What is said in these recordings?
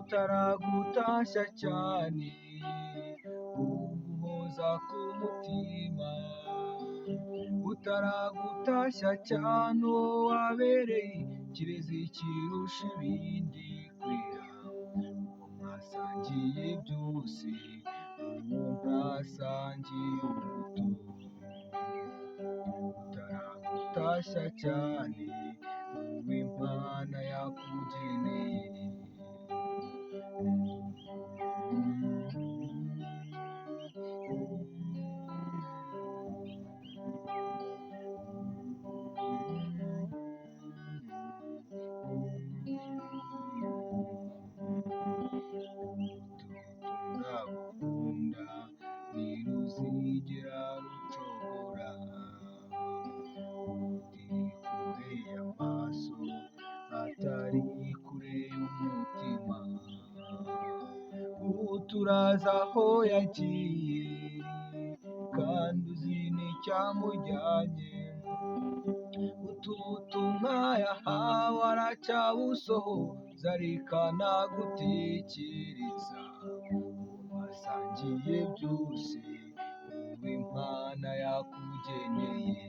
utaragutashya cyane uguhoza ku mutima, utaragutashya cyane uwo wabereye kirezi kirusha ibindi kwera, uwo mwasangiye byose, uwo mwasangiye ubuto, utaragutashya cyane uw'Imana yakugeneye. Turagukunda ntiruzigera rucogora, kure y'amaso atari kure y'umutima, turaza aho yagiye kandi uzi n'icyamujyanye, ubutumwa yahawe aracyabusohoza ariko anagutekereza, wasangiye byose uw'Imana yakugeneye,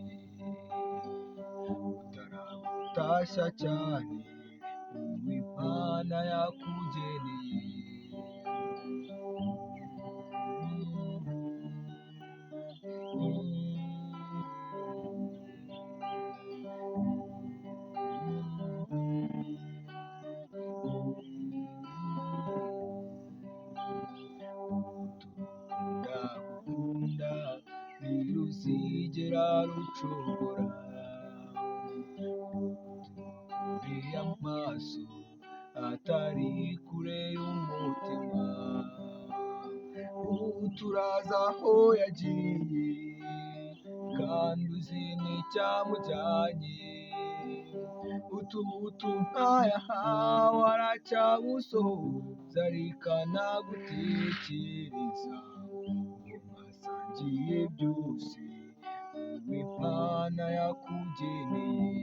utaragutashya cyane uw'Imana yakugeneye. Ndagukunda ntiruzigera rucogora, kure y'amaso atari kure y'umutima, turaza aho yagiye kandi uzi n'icyamujyanye, ubutumwa yahawe aracyabusohoza ariko anagutekereza, mwasangiye byose uw'Imana yakugeneye.